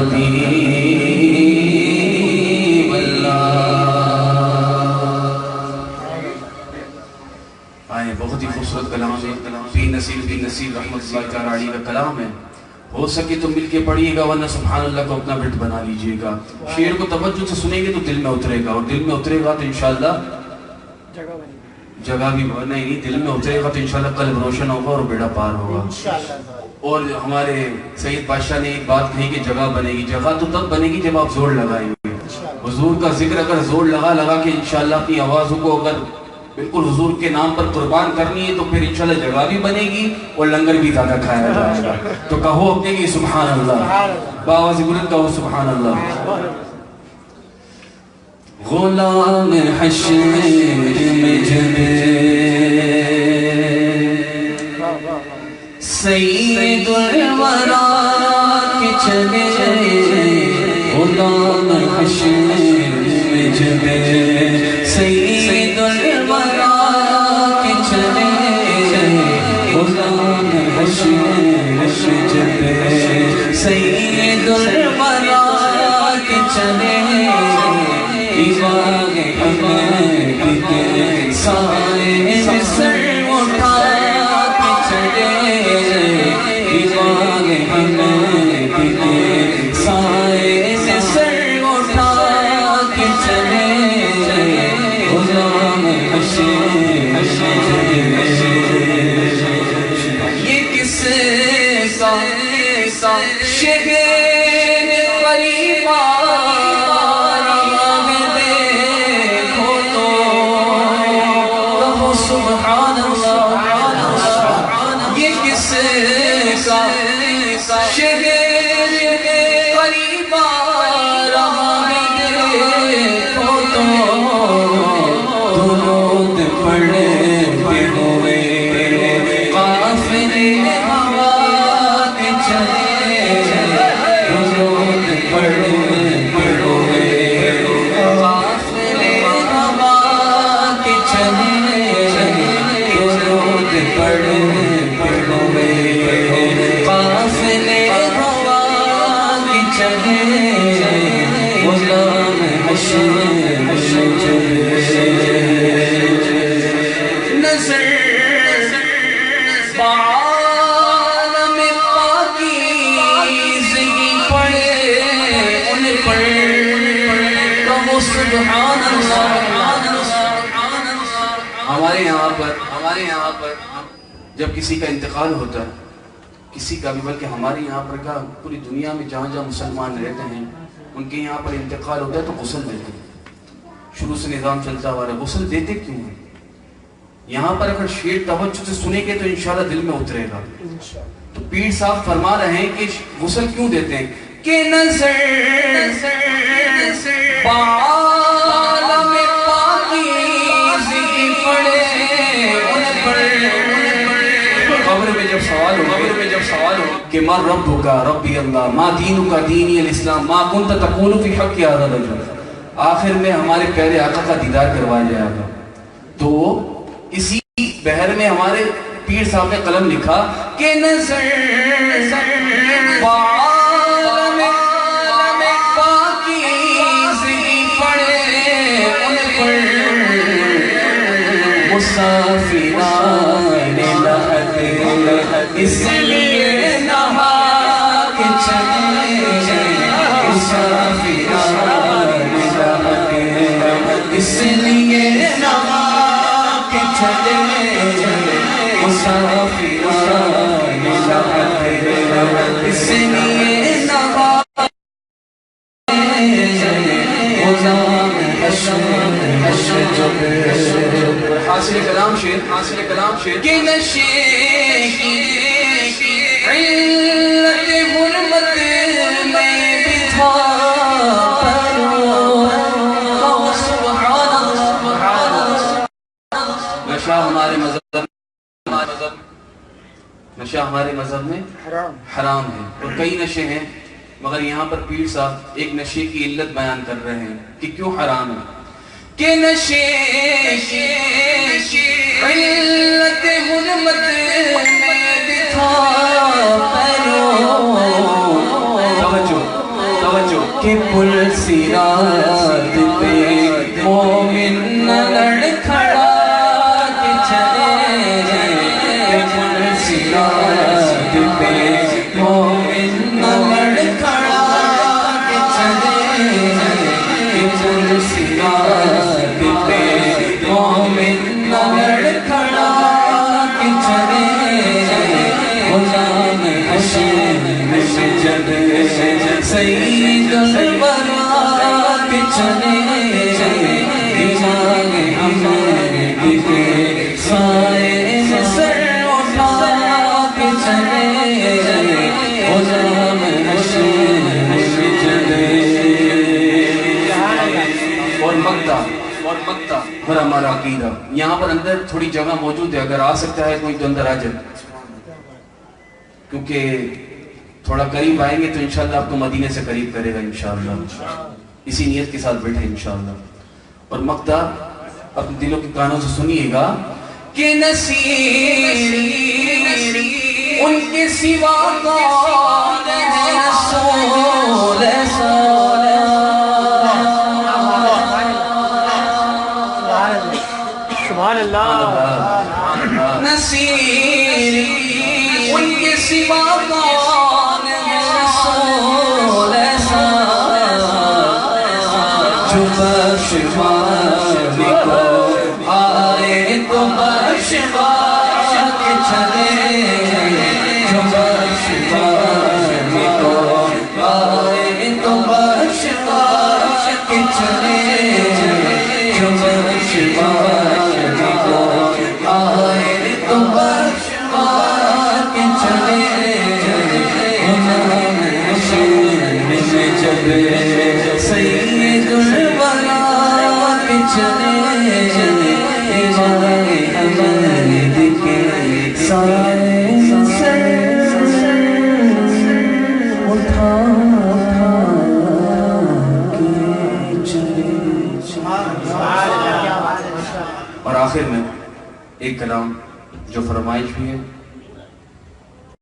حبیب اللہ. آئے بہت ہی خوبصورت کلام ہے. بن نصیر رحمۃ اللہ تعالی علیہ کا کلام ہے. ہو سکے تو مل کے پڑھیے گا ورنہ سبحان اللہ کو اپنا ورد بنا لیجئے گا. شعر کو توجہ سے سنیں گے تو دل میں اترے گا، اور دل میں اترے گا تو انشاءاللہ جگہ بھی نہیں، دل میں اترے گا تو انشاءاللہ قلب روشن ہوگا اور بیڑا پار ہوگا. اور ہمارے سید بادشاہ نے ایک بات کہی کہ جگہ بنے گی. جگہ تو تب بنے گی جب آپ زور لگائیں گے. حضور کا ذکر اگر زور لگا کے انشاءاللہ اپنی آوازوں کو اگر بالکل حضور کے نام پر قربان کرنی ہے تو پھر انشاءاللہ جگہ بھی بنے گی اور لنگر بھی زیادہ کھایا جائے گا. تو کہو اپنے کی سبحان اللہ، باواز بلند کہو سبحان اللہ. غلام حشر میں جب سید الورا کے چلے، غلام حشر میں جب سید الورا کے چلے، غلام حشر میں جب سید الورا کے چلے، ایوان حمید کے سائے میں سر اٹھا کے چلے، ایوان حمید کے سائے میں سر اٹھا کے چلے، غلام حشر یہ کس کا شہر قریبا سبحان اللہ. یہ کس کا شہر قریبا رہا دیکھو تو درود پڑھتے ہوئے قافلے ہوا کے چلے، درود پڑھتے ہوئے قافلے ہوا کے چلے، پڑھے پڑھوے قافلے ہوا کی چلے، غلام حشر نظر بعالم پاکیزگی پڑے ان پر کہو سبحان اللہ. ہمارے یہاں پر جب کسی کا انتقال ہوتا ہے، کسی کا بھی، بلکہ ہمارے یہاں پر کا پوری دنیا میں جہاں جہاں مسلمان رہتے ہیں ان کے یہاں پر انتقال ہوتا ہے تو غسل دیتے ہیں. شروع سے نظام چلتا ہوا ہے. غسل دیتے کیوں ہیں؟ یہاں پر اگر شعر توجہ سے سنیں گے تو انشاءاللہ دل میں اترے گا. تو پیر صاحب فرما رہے ہیں کہ غسل کیوں دیتے ہیں کہ نظر بعالم پاکیزگی پڑے ان پر. قبر میں جب سوال ہو کہ ما ربک ربی اللہ، ما دینک دینی الاسلام، ما کنت تقول فی حق هذا الرجل، آخر میں ہمارے پیارے آقا کا دیدار کروایا جائے گا. تو اسی بحر میں ہمارے پیر صاحب نے قلم لکھا کہ نظر بعالم پاکیزگی پڑے ان پر، مسافران لحد اس لیے نہا کے چلے، مسافران لحد اس لیے نہا کے چلے، مسافران لحد اس لیے نہا غلام حشر حاصل کلام شیر کہ نشے کی علت غربت میں بھی تھا سبحان اللہ. نشہ ہمارے مذہب میں حرام ہے، اور کئی نشے ہیں، مگر یہاں پر پیر صاحب ایک نشے کی علت بیان کر رہے ہیں کہ کیوں حرام ہے. کہ نشے کی علت غربت میں بھی تھا توجہ کہ پل صراط پہ مومن نہ لڑکھڑا کے چلے کہ پل صراط پہ مومن نہ لڑکھڑا کے چلے کہ پل صراط پہ مومن نہ لڑکھڑا کے چلے غلام حشر میں جب سید الورا کے چلے امام احمد کے سائے میں سر اٹھا کے چلے غلام حشر میں جب اور مکہ اور ہمارا عقیدہ یہاں پر اندر تھوڑی جگہ موجود ہے، اگر آ سکتا ہے کوئی تو اندر آ جائے، کیونکہ تھوڑا قریب آئیں گے تو انشاءاللہ آپ کو مدینے سے قریب کرے گا انشاءاللہ، اسی نیت کے ساتھ بیٹھے انشاءاللہ۔ اور مقطع اپنے دلوں کے کانوں سے سنیے گا کہ نصیر ان کے سوا کون ہے رسول سبحان اللہ نصیر ان کے سوا کون ہے رسول ایسا جو بخشوانے کو آئے تو بخشوا کے چلے، جو بخشوانے کو آئے تو بخشوا کے چلے، جو بخشوانے کو آئے تو بخشوا کے چلے غلام حشر میں جب سید الورا کے چلے امام احمد کے سائے سر اٹھا کے چلے۔ اور آخر میں ایک کلام جو فرمائش بھی ہے